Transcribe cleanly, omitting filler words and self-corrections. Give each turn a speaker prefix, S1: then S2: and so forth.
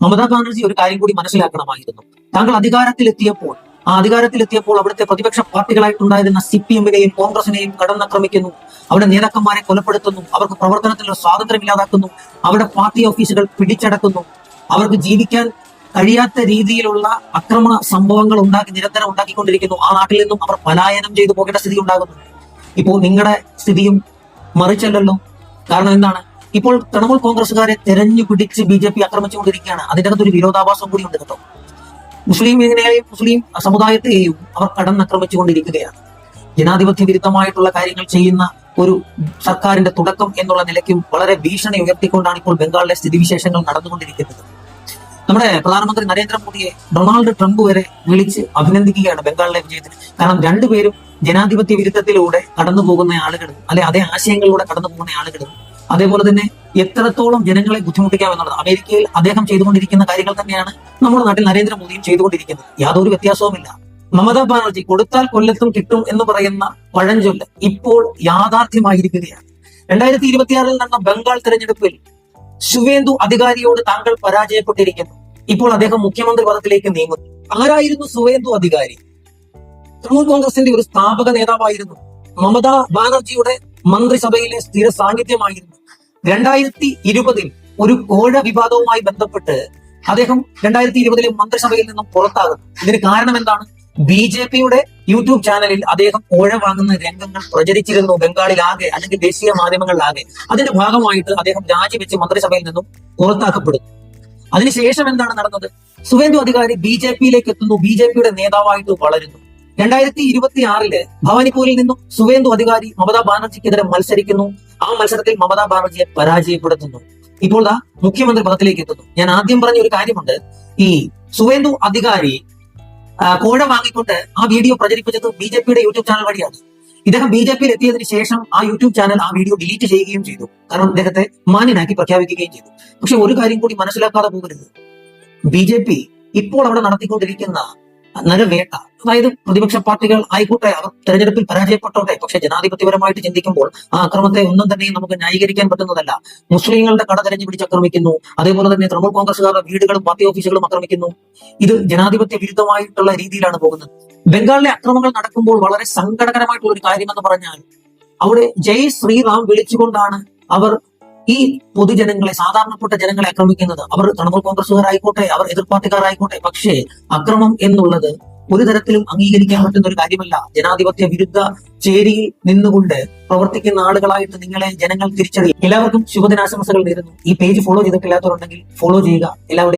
S1: മമതാ ബാനർജി ഒരു കാര്യം കൂടി മനസ്സിലാക്കണമായിരുന്നു. താങ്കൾ അധികാരത്തിലെത്തിയപ്പോൾ അവിടുത്തെ പ്രതിപക്ഷ പാർട്ടികളായിട്ടുണ്ടായിരുന്ന CPM-നെയും കോൺഗ്രസിനെയും കടന്നാക്രമിക്കുന്നു, അവിടെ നേതാക്കന്മാരെ കൊലപ്പെടുത്തുന്നു, അവർക്ക് പ്രവർത്തനത്തിലുള്ള സ്വാതന്ത്ര്യം ഇല്ലാതാക്കുന്നു, അവരുടെ പാർട്ടി ഓഫീസുകൾ പിടിച്ചടക്കുന്നു, അവർക്ക് ജീവിക്കാൻ കഴിയാത്ത രീതിയിലുള്ള അക്രമ സംഭവങ്ങൾ നിരന്തരം ഉണ്ടാക്കിക്കൊണ്ടിരിക്കുന്നു. ആ നാട്ടിൽ നിന്നും അവർ പലായനം ചെയ്തു പോകേണ്ട സ്ഥിതി ഉണ്ടാകുന്നു. ഇപ്പോൾ നിങ്ങളുടെ സ്ഥിതിയും മറിച്ചല്ലല്ലോ. കാരണം എന്താണ്? ഇപ്പോൾ തൃണമൂൽ കോൺഗ്രസുകാരെ തെരഞ്ഞു പിടിച്ച് BJP ആക്രമിച്ചുകൊണ്ടിരിക്കുകയാണ്. അതിൻ്റെ അകത്തൊരു വിരോധാഭാസം കൂടി ഉണ്ട് കേട്ടോ. മുസ്ലിം സമുദായത്തെയും അവർ കടന്നാക്രമിച്ചുകൊണ്ടിരിക്കുകയാണ്. ജനാധിപത്യ വിരുദ്ധമായിട്ടുള്ള കാര്യങ്ങൾ ചെയ്യുന്ന ഒരു സർക്കാരിന്റെ തുടക്കം എന്നുള്ള നിലയ്ക്കും വളരെ ഭീഷണി ഉയർത്തിക്കൊണ്ടാണ് ഇപ്പോൾ ബംഗാളിലെ സ്ഥിതിവിശേഷങ്ങൾ നടന്നുകൊണ്ടിരിക്കുന്നത്. നമ്മുടെ പ്രധാനമന്ത്രി നരേന്ദ്രമോദിയെ ഡൊണാൾഡ് ട്രംപ് വരെ വിളിച്ച് അഭിനന്ദിക്കുകയാണ് ബംഗാളിലെ വിജയത്തിന്. കാരണം രണ്ടുപേരും ജനാധിപത്യ വിരുദ്ധത്തിലൂടെ കടന്നു പോകുന്ന ആളുകളും അതേ ആശയങ്ങളിലൂടെ കടന്നു പോകുന്ന ആളുകളും അതേപോലെ തന്നെ എത്രത്തോളം ജനങ്ങളെ ബുദ്ധിമുട്ടിക്കാം എന്നുള്ളത് അമേരിക്കയിൽ അദ്ദേഹം ചെയ്തുകൊണ്ടിരിക്കുന്ന കാര്യങ്ങൾ തന്നെയാണ് നമ്മുടെ നാട്ടിൽ നരേന്ദ്രമോദിയും ചെയ്തുകൊണ്ടിരിക്കുന്നത്. യാതൊരു വ്യത്യാസവുമില്ല. മമതാ ബാനർജി കൊടുത്താൽ കൊല്ലത്തും കിട്ടും എന്ന് പറയുന്ന പഴഞ്ചൊല്ല് ഇപ്പോൾ യാഥാർത്ഥ്യമായിരിക്കുകയാണ്. 2026 നടന്ന ബംഗാൾ തെരഞ്ഞെടുപ്പിൽ ശുവേന്ദു അധികാരിയോട് താങ്കൾ പരാജയപ്പെട്ടിരിക്കുന്നു. ഇപ്പോൾ അദ്ദേഹം മുഖ്യമന്ത്രി പദത്തിലേക്ക് നീങ്ങുന്നു. ആരായിരുന്നു ശുവേന്ദു അധികാരി? തൃണമൂൽ കോൺഗ്രസിന്റെ ഒരു സ്ഥാപക നേതാവായിരുന്നു. മമതാ ബാനർജിയുടെ മന്ത്രിസഭയിലെ സ്ഥിര സാന്നിധ്യമായിരുന്നു. 2020 ഒരു കോഴ വിവാദവുമായി ബന്ധപ്പെട്ട് അദ്ദേഹം 2020 മന്ത്രിസഭയിൽ നിന്നും പുറത്താകുന്നു. ഇതിന് കാരണം എന്താണ്? BJP-യുടെ യൂട്യൂബ് ചാനലിൽ അദ്ദേഹം കോഴ വാങ്ങുന്ന രംഗങ്ങൾ പ്രചരിച്ചിരുന്നു ബംഗാളിലാകെ, അല്ലെങ്കിൽ ദേശീയ മാധ്യമങ്ങളിലാകെ. അതിന്റെ ഭാഗമായിട്ട് അദ്ദേഹം രാജിവെച്ച് മന്ത്രിസഭയിൽ നിന്നും പുറത്താക്കപ്പെടുന്നു. അതിനുശേഷം എന്താണ് നടന്നത്? ശുവേന്ദു അധികാരി BJP-യിലേക്ക് എത്തുന്നു, BJP-യുടെ നേതാവായിട്ട് വളരുന്നു. 2026 ഭവാനിപ്പൂരിൽ നിന്നും ശുവേന്ദു അധികാരി മമതാ ബാനർജിക്കെതിരെ മത്സരിക്കുന്നു. ആ മത്സരത്തിൽ മമതാ ബാനർജിയെ പരാജയപ്പെടുത്തുന്നു. ഇപ്പോൾ മുഖ്യമന്ത്രി പദത്തിലേക്ക് എത്തുന്നു. ഞാൻ ആദ്യം പറഞ്ഞ ഒരു കാര്യമുണ്ട്. ഈ ശുവേന്ദു അധികാരി കോഴ വാങ്ങിക്കൊണ്ട് ആ വീഡിയോ പ്രചരിപ്പിച്ചത് BJP-യുടെ യൂട്യൂബ് ചാനൽ വഴിയാണ്. ഇദ്ദേഹം BJP-യിൽ എത്തിയതിനു ശേഷം ആ യൂട്യൂബ് ചാനൽ ആ വീഡിയോ ഡിലീറ്റ് ചെയ്യുകയും ചെയ്തു. കാരണം അദ്ദേഹത്തെ മാന്യനാക്കി പ്രഖ്യാപിക്കുകയും ചെയ്തു. പക്ഷെ ഒരു കാര്യം കൂടി മനസ്സിലാക്കാതെ പോകരുത്. BJP ഇപ്പോൾ അവിടെ നടത്തിക്കൊണ്ടിരിക്കുന്ന നരവേട്ട, അതായത് പ്രതിപക്ഷ പാർട്ടികൾ ആയിക്കോട്ടെ, അവർ തെരഞ്ഞെടുപ്പിൽ പരാജയപ്പെട്ടോട്ടെ, പക്ഷെ ജനാധിപത്യപരമായിട്ട് ചിന്തിക്കുമ്പോൾ ആ അക്രമത്തെ ഒന്നും തന്നെയും നമുക്ക് ന്യായീകരിക്കാൻ പറ്റുന്നതല്ല. മുസ്ലിങ്ങളുടെ കട തെരഞ്ഞു പിടിച്ച് ആക്രമിക്കുന്നു, അതേപോലെ തന്നെ തൃണമൂൽ കോൺഗ്രസുകാരുടെ വീടുകളും പാർട്ടി ഓഫീസുകളും ആക്രമിക്കുന്നു. ഇത് ജനാധിപത്യ വിരുദ്ധമായിട്ടുള്ള രീതിയിലാണ് പോകുന്നത്. ബംഗാളിലെ അക്രമങ്ങൾ നടക്കുമ്പോൾ വളരെ സങ്കടകരമായിട്ടുള്ള ഒരു കാര്യമെന്ന് പറഞ്ഞാൽ അവിടെ ജയ് ശ്രീറാം വിളിച്ചുകൊണ്ടാണ് അവർ ഈ പൊതുജനങ്ങളെ, സാധാരണപ്പെട്ട ജനങ്ങളെ ആക്രമിക്കുന്നത്. അവർ തൃണമൂൽ കോൺഗ്രസുകാരായിക്കോട്ടെ, അവർ എതിർപ്പാർട്ടിക്കാരായിക്കോട്ടെ. പക്ഷേ അക്രമം എന്നുള്ളത് ഒരു തരത്തിലും അംഗീകരിക്കാൻ പറ്റുന്ന ഒരു കാര്യമല്ല. ജനാധിപത്യ വിരുദ്ധ ചേരിയിൽ നിന്നുകൊണ്ട് പ്രവർത്തിക്കുന്ന ആളുകളായിട്ട് നിങ്ങളെ ജനങ്ങൾ തിരിച്ചറിയും. എല്ലാവർക്കും ശുഭദിനാശംസകൾ നേരുന്നു. ഈ പേജ് ഫോളോ ചെയ്തിട്ടില്ലാത്തവരുണ്ടെങ്കിൽ ഫോളോ ചെയ്യുക. എല്ലാവരും